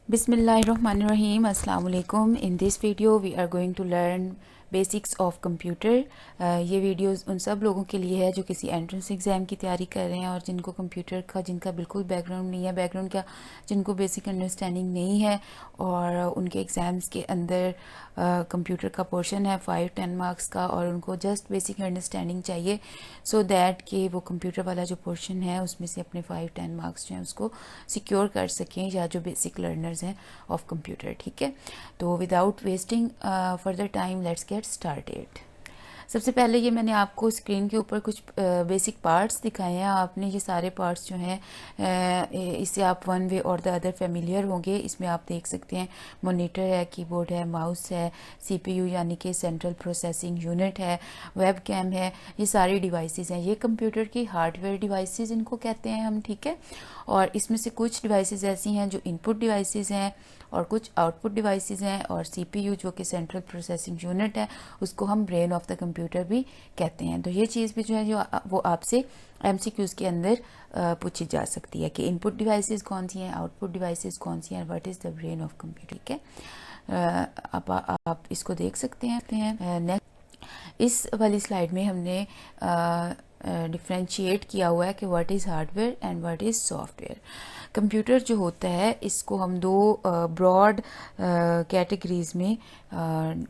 Bismillahirrahmanirrahim. Assalamu alaikum. In this video we are going to learn basics of computer. ये videos उन सब लोगों के लिए है जो किसी एंट्रेंस एग्ज़ाम की तैयारी कर रहे हैं और जिनको कंप्यूटर का जिनका बिल्कुल बैकग्राउंड नहीं है, बैकग्राउंड क्या, जिनको बेसिक अंडरस्टैंडिंग नहीं है और उनके एग्ज़ाम्स के अंदर कंप्यूटर का पोर्शन है 5-10 मार्क्स का और उनको जस्ट बेसिक अंडरस्टैंडिंग चाहिए सो दैट कि वो कंप्यूटर वाला जो पोर्शन है उसमें से अपने 5-10 मार्क्स जो हैं उसको सिक्योर कर सकें, या जो बेसिक लर्नर्स हैं ऑफ कंप्यूटर। ठीक है, तो without wasting further time let's get started. सबसे पहले ये मैंने आपको स्क्रीन के ऊपर कुछ बेसिक पार्ट्स दिखाए हैं। आपने ये सारे पार्ट्स जो हैं इससे आप वन वे और द अदर फेमिलियर होंगे। इसमें आप देख सकते हैं मॉनिटर है, कीबोर्ड है, माउस है, सीपीयू यानी कि सेंट्रल प्रोसेसिंग यूनिट है, वेब कैम है, ये सारी डिवाइसेस हैं। ये कंप्यूटर की हार्डवेयर डिवाइसेस इनको कहते हैं हम। ठीक है, और इसमें से कुछ डिवाइसेस ऐसी हैं जो इनपुट डिवाइसेस हैं और कुछ आउटपुट डिवाइसेस हैं, और सीपीयू जो कि सेंट्रल प्रोसेसिंग यूनिट है उसको हम ब्रेन ऑफ द कंप्यूटर भी कहते हैं। तो ये चीज़ भी जो है जो वो आपसे एमसीक्यूज़ के अंदर पूछी जा सकती है कि इनपुट डिवाइसेस कौन सी हैं, आउटपुट डिवाइसेस कौन सी हैं, what is the brain of computer. ठीक है, आप इसको देख सकते हैं। नेक्स्ट इस वाली स्लाइड में हमने डिफ्रेंशिएट किया हुआ है कि what is hardware and what is software. Computer जो होता है इसको हम दो ब्रॉड कैटेगरीज में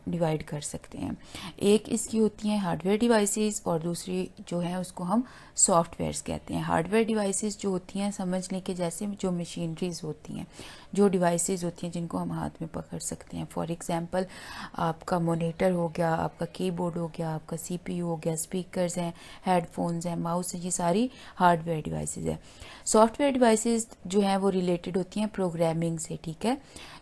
डिवाइड कर सकते हैं। एक इसकी होती हैं हार्डवेयर डिवाइसेस और दूसरी जो है उसको हम सॉफ्टवेयर्स कहते हैं। हार्डवेयर डिवाइसेस जो होती हैं समझ लें कि जैसे जो मशीनरीज होती हैं, जो डिवाइसेस होती हैं जिनको हम हाथ में पकड़ सकते हैं। फॉर एग्जांपल आपका मॉनिटर हो गया, आपका कीबोर्ड हो गया, आपका सीपीयू हो गया, स्पीकर्स हैं, हेडफोन्स हैं, माउस है, ये सारी हार्डवेयर डिवाइसेस है। सॉफ्टवेयर डिवाइसेस जो हैं वो रिलेटेड होती हैं प्रोग्रामिंग से। ठीक है,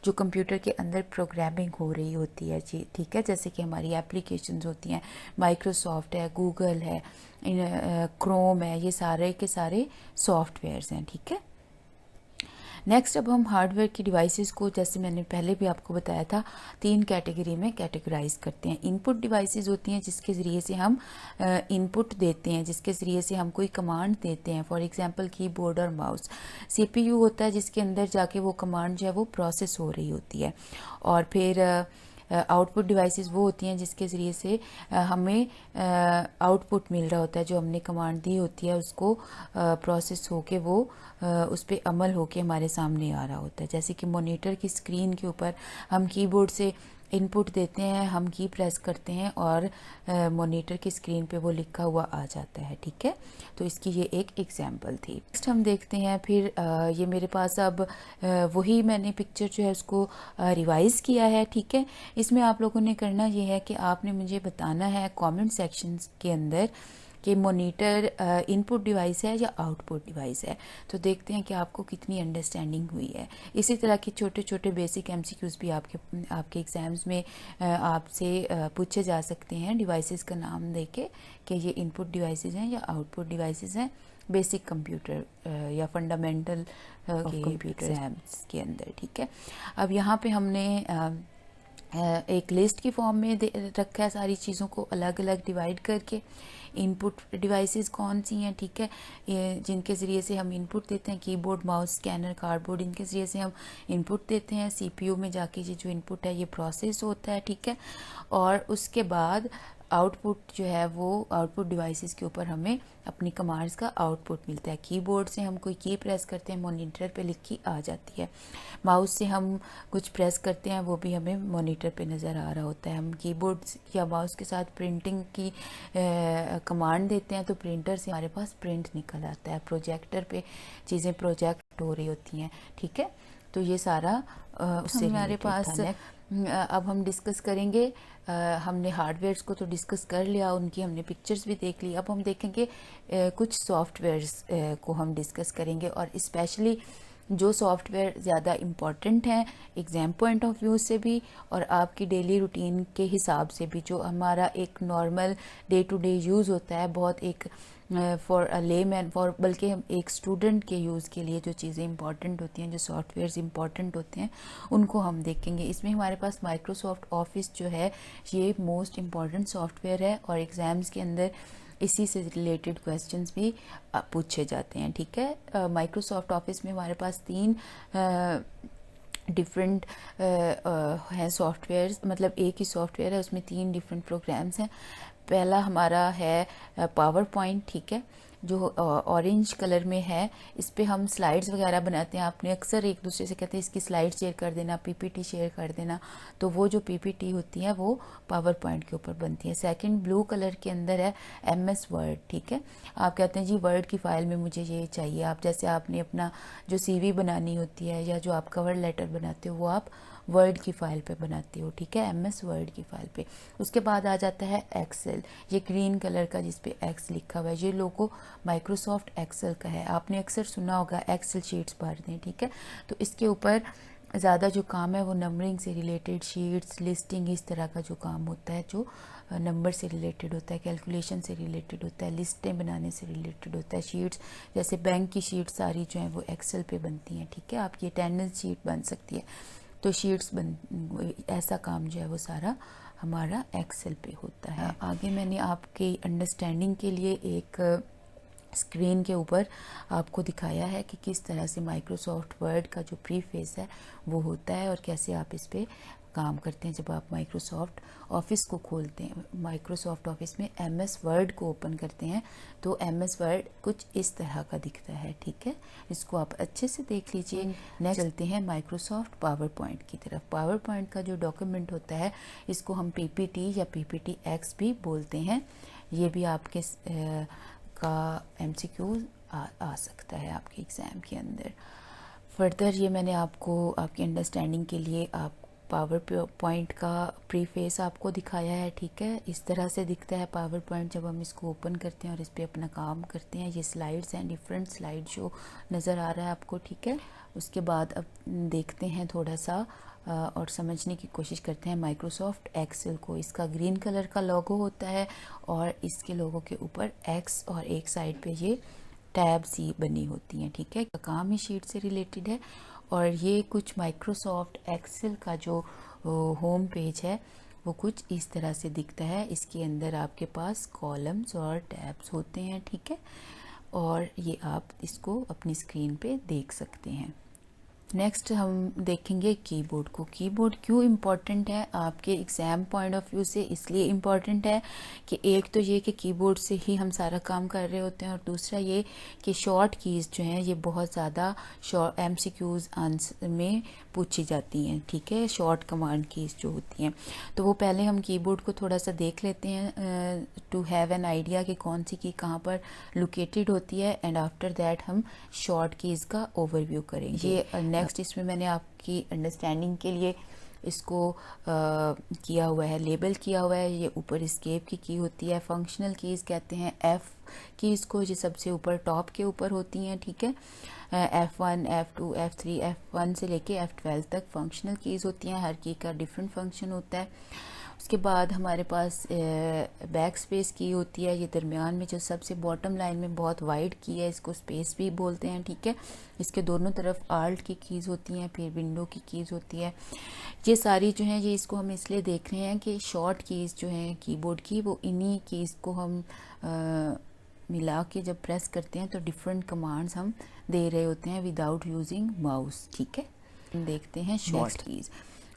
जो कंप्यूटर के अंदर प्रोग्रामिंग हो रही होती है जी। ठीक है, जैसे कि हमारी एप्लीकेशंस होती हैं, माइक्रोसॉफ्ट है, गूगल है, क्रोम है, ये सारे के सारे सॉफ्टवेयर्स हैं। ठीक है, नेक्स्ट अब हम हार्डवेयर की डिवाइसेस को, जैसे मैंने पहले भी आपको बताया था, 3 कैटेगरी में कैटेगराइज करते हैं। इनपुट डिवाइसेस होती हैं जिसके ज़रिए से हम इनपुट देते हैं, जिसके ज़रिए से हम कोई कमांड देते हैं, फॉर एग्जांपल कीबोर्ड और माउस। सीपीयू होता है जिसके अंदर जाके वो कमांड जो है वो प्रोसेस हो रही होती है। और फिर आउटपुट डिवाइसेस वो होती हैं जिसके ज़रिए से हमें आउटपुट मिल रहा होता है, जो हमने कमांड दी होती है उसको प्रोसेस होके वो उस पर अमल होके हमारे सामने आ रहा होता है। जैसे कि मॉनिटर की स्क्रीन के ऊपर हम कीबोर्ड से इनपुट देते हैं, हम की प्रेस करते हैं और मॉनिटर की स्क्रीन पे वो लिखा हुआ आ जाता है। ठीक है, तो इसकी ये एक एग्जांपल थी। नेक्स्ट हम देखते हैं फिर ये मेरे पास अब वही मैंने पिक्चर जो है उसको रिवाइज किया है। ठीक है, इसमें आप लोगों ने करना ये है कि आपने मुझे बताना है कमेंट सेक्शन के अंदर कि मॉनिटर इनपुट डिवाइस है या आउटपुट डिवाइस है। तो देखते हैं कि आपको कितनी अंडरस्टैंडिंग हुई है। इसी तरह के छोटे छोटे बेसिक एमसीक्यूज भी आपके एग्जाम्स में आपसे पूछे जा सकते हैं डिवाइसेस का नाम देके कि ये इनपुट डिवाइसेस हैं या आउटपुट डिवाइसेस हैं बेसिक कंप्यूटर या फंडामेंटल कंप्यूटर एग्जाम्स के अंदर। ठीक है, अब यहाँ पे हमने एक लिस्ट की फॉर्म में रखा है सारी चीज़ों को अलग अलग डिवाइड करके। इनपुट डिवाइसेस कौन सी हैं, ठीक है, जिनके ज़रिए से हम इनपुट देते हैं, कीबोर्ड, माउस, स्कैनर, कार्डबोर्ड, इनके ज़रिए से हम इनपुट देते हैं। सीपीयू में जाके ये जो इनपुट है ये प्रोसेस होता है। ठीक है, और उसके बाद आउटपुट जो है वो आउटपुट डिवाइसेस के ऊपर हमें अपनी कमांड्स का आउटपुट मिलता है। कीबोर्ड से हम कोई की प्रेस करते हैं, मॉनिटर पे लिखी आ जाती है। माउस से हम कुछ प्रेस करते हैं, वो भी हमें मॉनिटर पे नज़र आ रहा होता है। हम कीबोर्ड या माउस के साथ प्रिंटिंग की कमांड देते हैं तो प्रिंटर से हमारे पास प्रिंट निकल आता है। प्रोजेक्टर पे चीज़ें प्रोजेक्ट हो रही होती हैं। ठीक है, तो ये सारा उससे हमारे पास अब हम डिस्कस करेंगे। हमने हार्डवेयर्स को तो डिस्कस कर लिया, उनकी हमने पिक्चर्स भी देख ली। अब हम देखेंगे कुछ सॉफ्टवेयर्स को हम डिस्कस करेंगे, और स्पेशली जो सॉफ्टवेयर ज़्यादा इम्पॉर्टेंट हैं एग्ज़ाम पॉइंट ऑफ व्यू से भी और आपकी डेली रूटीन के हिसाब से भी, जो हमारा एक normal day to day use होता है, बहुत एक फॉर अ लेमैन, फॉर बल्कि हम एक स्टूडेंट के यूज़ के लिए जो चीज़ें इंपॉर्टेंट होती हैं, जो सॉफ्टवेयर्स इंपॉर्टेंट होते हैं, उनको हम देखेंगे। इसमें हमारे पास माइक्रोसॉफ्ट ऑफिस जो है ये मोस्ट इम्पॉर्टेंट सॉफ्टवेयर है, और एग्ज़ाम्स के अंदर इसी से रिलेटेड क्वेश्चंस भी पूछे जाते हैं। ठीक है, माइक्रोसॉफ्ट ऑफिस में हमारे पास 3 डिफरेंट है सॉफ्टवेयर, मतलब एक ही सॉफ्टवेयर है, उसमें 3 डिफरेंट प्रोग्राम्स हैं। पहला हमारा है पावर पॉइंट, ठीक है, जो ऑरेंज कलर में है। इस पे हम स्लाइड्स वगैरह बनाते हैं। आपने अक्सर एक दूसरे से कहते हैं इसकी स्लाइड शेयर कर देना, पीपीटी शेयर कर देना, तो वो जो पीपीटी होती है वो पावर पॉइंट के ऊपर बनती है। सेकंड ब्लू कलर के अंदर है एमएस वर्ड, ठीक है। आप कहते हैं जी वर्ड की फ़ाइल में मुझे ये चाहिए, आप जैसे आपने अपना जो सीवी बनानी होती है या जो आप कवर लेटर बनाते हो वो आप वर्ड की फ़ाइल पे बनाते हो, ठीक है, एमएस वर्ड की फ़ाइल पे। उसके बाद आ जाता है एक्सेल, ये ग्रीन कलर का जिस पे एक्स लिखा हुआ है, ये लोगो माइक्रोसॉफ्ट एक्सेल का है। आपने अक्सर सुना होगा एक्सेल शीट्स भर दें, ठीक है। तो इसके ऊपर ज़्यादा जो काम है वो नंबरिंग से रिलेटेड, शीट्स, लिस्टिंग, इस तरह का जो काम होता है, जो नंबर से रिलेटेड होता है, कैलकुलेशन से रिलेटेड होता है, लिस्टें बनाने से रिलेटेड होता है। शीट्स जैसे बैंक की शीट सारी जो है वो एक्सेल पे बनती हैं, ठीक है। आपकी अटेंडेंस शीट बन सकती है, तो शीट्स ऐसा काम जो है वो सारा हमारा एक्सेल पे होता है। आगे मैंने आपके अंडरस्टैंडिंग के लिए एक स्क्रीन के ऊपर आपको दिखाया है कि किस तरह से माइक्रोसॉफ्ट वर्ड का जो प्रीफेस है वो होता है और कैसे आप इस पे काम करते हैं। जब आप माइक्रोसॉफ्ट ऑफिस को खोलते हैं, माइक्रोसॉफ्ट ऑफिस में एमएस वर्ड को ओपन करते हैं, तो एमएस वर्ड कुछ इस तरह का दिखता है, ठीक है। इसको आप अच्छे से देख लीजिए। नेक्स्ट चलते हैं माइक्रोसॉफ्ट पावर पॉइंट की तरफ। पावर पॉइंट का जो डॉक्यूमेंट होता है इसको हम पीपीटी या पीपीटी एक्स भी बोलते हैं। ये भी आपके का एमसीक्यू आ सकता है आपके एग्ज़ाम के अंदर। फर्दर ये मैंने आपको आपकी अंडरस्टैंडिंग के लिए आप पावर पॉइंट का प्रीफेस आपको दिखाया है, ठीक है। इस तरह से दिखता है पावर पॉइंट जब हम इसको ओपन करते हैं और इस पर अपना काम करते हैं। ये स्लाइड्स हैं, डिफरेंट स्लाइड जो नज़र आ रहा है आपको, ठीक है। उसके बाद अब देखते हैं थोड़ा सा और समझने की कोशिश करते हैं माइक्रोसॉफ्ट एक्सेल को। इसका ग्रीन कलर का लोगो होता है और इसके लोगो के ऊपर एक्स और एक साइड पे ये टैब सी बनी होती हैं, ठीक है। काम ही शीट से रिलेटेड है और ये कुछ माइक्रोसॉफ्ट एक्सेल का जो होम पेज है वो कुछ इस तरह से दिखता है। इसके अंदर आपके पास कॉलम्स और टैब्स होते हैं, ठीक है, और ये आप इसको अपनी स्क्रीन पे देख सकते हैं। नेक्स्ट हम देखेंगे कीबोर्ड को। कीबोर्ड क्यों इम्पॉर्टेंट है आपके एग्ज़ाम पॉइंट ऑफ व्यू से? इसलिए इम्पॉर्टेंट है कि एक तो ये कि कीबोर्ड से ही हम सारा काम कर रहे होते हैं और दूसरा ये कि शॉर्ट कीज़ जो हैं ये बहुत ज़्यादा एमसीक्यूज़ आंसर में पूछी जाती हैं, ठीक है। शॉर्ट कमांड कीज़ जो होती हैं, तो वो पहले हम कीबोर्ड को थोड़ा सा देख लेते हैं टू हैव एन आइडिया कि कौन सी की कहाँ पर लोकेटेड होती है, एंड आफ्टर दैट हम शॉर्ट कीज़ का ओवरव्यू करेंगे। ये नेक्स्ट इसमें मैंने आपकी अंडरस्टैंडिंग के लिए इसको किया हुआ है, लेबल किया हुआ है। ये ऊपर एस्केप की की होती है, फंक्शनल कीज़ कहते हैं एफ कीज़ को, ये सबसे ऊपर टॉप के ऊपर होती हैं, ठीक है। F1, F2, F3, F1 से लेके F12 तक फंक्शनल कीज़ होती हैं, हर की का डिफरेंट फंक्शन होता है। उसके बाद हमारे पास बैक स्पेस की होती है, ये दरमियान में जो सबसे बॉटम लाइन में बहुत वाइड की है, इसको स्पेस भी बोलते हैं, ठीक है। इसके दोनों तरफ आल्ट की कीज़ होती हैं, फिर विंडो की कीज़ होती है। ये सारी जो हैं ये इसको हम इसलिए देख रहे हैं कि शॉर्ट कीज़ जो हैं कीबोर्ड की वो इन्हीं कीज़ को हम मिला के जब प्रेस करते हैं तो डिफरेंट कमांड्स हम दे रहे होते हैं विदाउट यूजिंग माउस, ठीक है। हम देखते हैं शॉर्ट कीज़।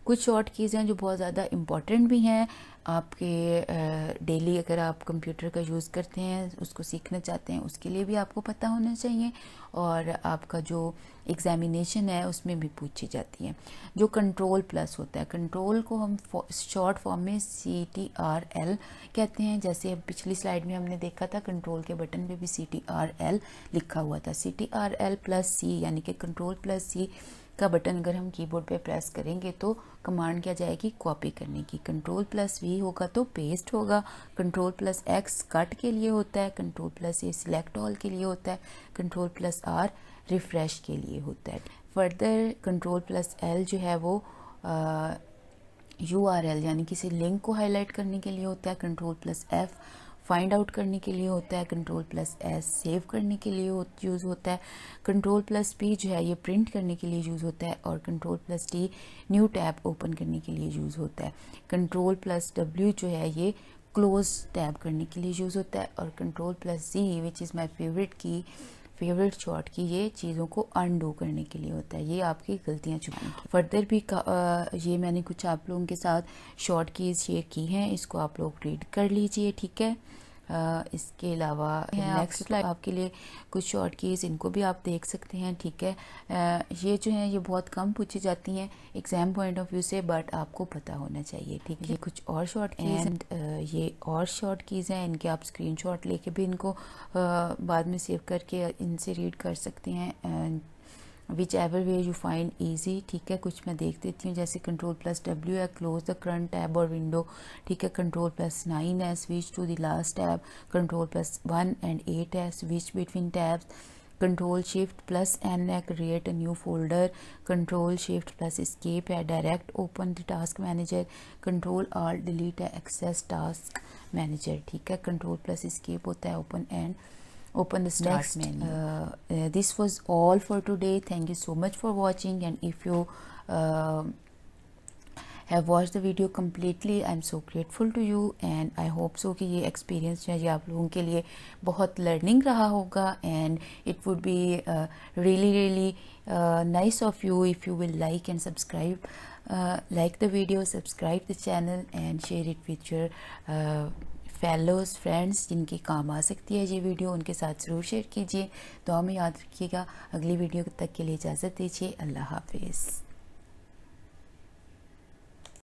कुछ शॉर्ट कीज़ हैं जो बहुत ज़्यादा इम्पॉर्टेंट भी हैं आपके डेली, अगर आप कंप्यूटर का यूज़ करते हैं, उसको सीखना चाहते हैं, उसके लिए भी आपको पता होना चाहिए, और आपका जो एग्जामिनेशन है उसमें भी पूछी जाती है। जो कंट्रोल प्लस होता है, कंट्रोल को हम शॉर्ट फॉर्म में CTRL कहते हैं। जैसे पिछली स्लाइड में हमने देखा था कंट्रोल के बटन पे भी CTRL लिखा हुआ था। CTRL प्लस C यानी कि कंट्रोल प्लस C का बटन अगर हम कीबोर्ड पे प्रेस करेंगे तो कमांड क्या जाएगी, कॉपी करने की। कंट्रोल प्लस V होगा तो पेस्ट होगा। कंट्रोल प्लस X कट के लिए होता है। Control plus A select all के लिए होता है। कंट्रोल प्लस R रिफ्रेश के लिए होता है। फर्दर कंट्रोल प्लस L जो है वो URL यानी किसी लिंक को हाईलाइट करने के लिए होता है। Control plus F find out करने के लिए होता है। कंट्रोल प्लस S सेव करने के लिए यूज़ होता है। कंट्रोल प्लस P जो है ये प्रिंट करने के लिए यूज़ होता है, और control plus T new tab open करने के लिए यूज़ होता है। कंट्रोल प्लस W जो है ये क्लोज टैब करने के लिए यूज़ होता है, और control plus Z which is my favourite की फेवरेट शॉर्ट की ये चीज़ों को अनडू करने के लिए होता है, ये आपकी गलतियाँ छुपाने की। फर्दर भी ये मैंने कुछ आप लोगों के साथ शॉर्ट कीज़ शेयर की हैं, इसको आप लोग रीड कर लीजिए, ठीक है। इसके अलावा नेक्स्ट आपके लिए कुछ शॉर्ट कीज़, इनको भी आप देख सकते हैं, ठीक है। ये जो हैं ये बहुत कम पूछी जाती हैं एग्ज़ाम पॉइंट ऑफ व्यू से, बट आपको पता होना चाहिए, ठीक है। ये कुछ और शॉर्ट कीज़ एंड ये और शॉर्ट कीज़ हैं, इनके आप स्क्रीनशॉट लेके भी इनको बाद में सेव करके इनसे रीड कर सकते हैं, which ever way you find easy, ठीक है। कुछ मैं देख देती हूँ, जैसे Ctrl+W है क्लोज द करंट टैब और विंडो, ठीक है। Ctrl+9 है switch to the last tab, Ctrl+1 and 8 है स्विच बिटवीन टैब्स, Ctrl+Shift+N है create a new folder, Ctrl+Shift+Escape है direct open the task manager, Ctrl+Alt+Delete है एक्सेस टास्क मैनेजर, ठीक है। Ctrl+Escape होता है open the start menu. This was all for today. Thank you so much for watching, and if you have watched the video completely, I'm so grateful to you, and I hope so कि ये experience जो है ये आप लोगों के लिए बहुत learning रहा होगा, and it would be really nice of you if you will like and subscribe, like the video, subscribe the channel and share it with your fellows friends जिनके काम आ सकती है ये वीडियो, उनके साथ ज़रूर शेयर कीजिए। दुआ में याद रखिएगा। अगली वीडियो तक के लिए इजाज़त दीजिए। अल्लाह हाफिज़।